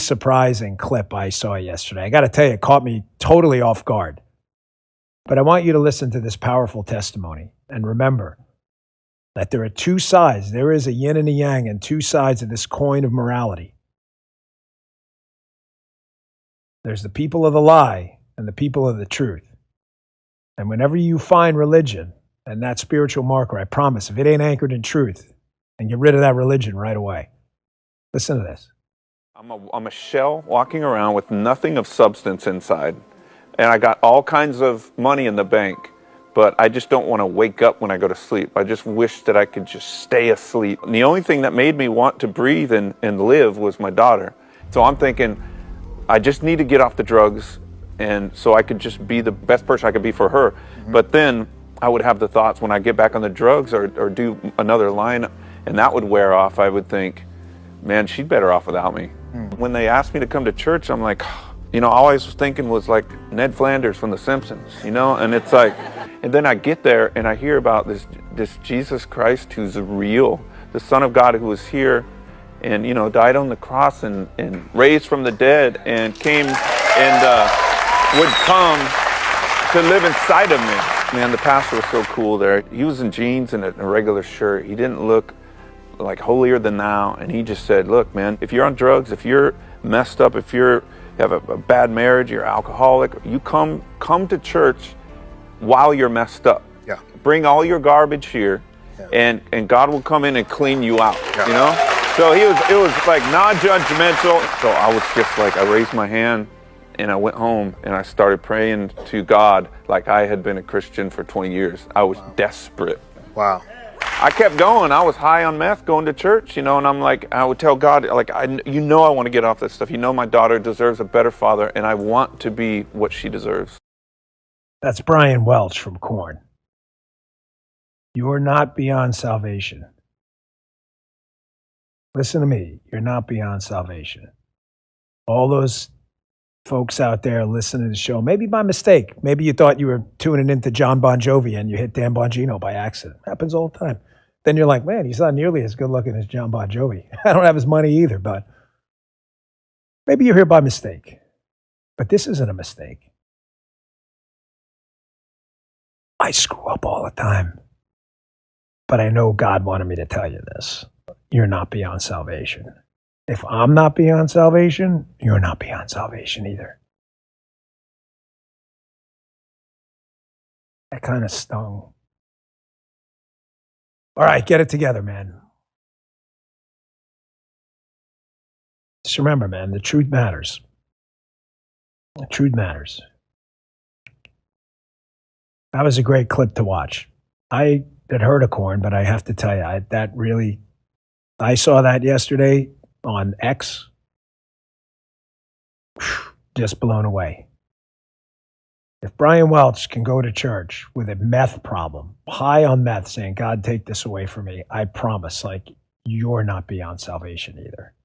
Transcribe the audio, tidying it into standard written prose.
surprising clip I saw yesterday. I got to tell you, it caught me totally off guard. But I want you to listen to this powerful testimony. And remember that there are two sides. There is a yin and a yang and two sides of this coin of morality. There's the people of the lie and the people of the truth. And whenever you find religion and that spiritual marker, I promise, if it ain't anchored in truth, and get rid of that religion right away. Listen to this. I'm a shell walking around with nothing of substance inside. And I got all kinds of money in the bank, but I just don't want to wake up when I go to sleep. I just wish that I could just stay asleep. And the only thing that made me want to breathe and live was my daughter. So I'm thinking, I just need to get off the drugs, and so I could just be the best person I could be for her. Mm-hmm. But then I would have the thoughts when I get back on the drugs or do another line, and that would wear off, I would think, man, she'd better off without me. When they asked me to come to church, I'm like, all I was thinking was like Ned Flanders from The Simpsons, and it's like, and then I get there and I hear about this Jesus Christ who's real, the Son of God who was here and, died on the cross and raised from the dead and came and would come to live inside of me. Man, the pastor was so cool there. He was in jeans and a regular shirt. He didn't look like holier than thou, and he just said, look, man, if you're on drugs, if you're messed up, if you have a bad marriage, you're alcoholic, you come to church while you're messed up. Yeah. Bring all your garbage here, yeah. and God will come in and clean you out. Yeah. So it was like non-judgmental. So I was just like, I raised my hand and I went home and I started praying to God like I had been a Christian for 20 years. I was desperate. Wow. I kept going. I was high on meth going to church, and I'm like, I would tell God, like, I want to get off this stuff. My daughter deserves a better father, and I want to be what she deserves. That's Brian Welch from Korn. You're not beyond salvation. Listen to me. You're not beyond salvation. All those folks out there listening to the show, maybe by mistake. Maybe you thought you were tuning into John Bon Jovi and you hit Dan Bongino by accident. Happens all the time. Then you're like, man, he's not nearly as good looking as John Bon Jovi. I don't have his money either, but maybe you're here by mistake. But this isn't a mistake. I screw up all the time. But I know God wanted me to tell you this. You're not beyond salvation. If I'm not beyond salvation, you're not beyond salvation either. That kind of stung. All right, get it together, man. Just remember, man, the truth matters. The truth matters. That was a great clip to watch. I had heard of Korn, but I have to tell you, I saw that yesterday on X. Just blown away. If Brian Welch can go to church with a meth problem, high on meth, saying, God, take this away from me, I promise, you're not beyond salvation either.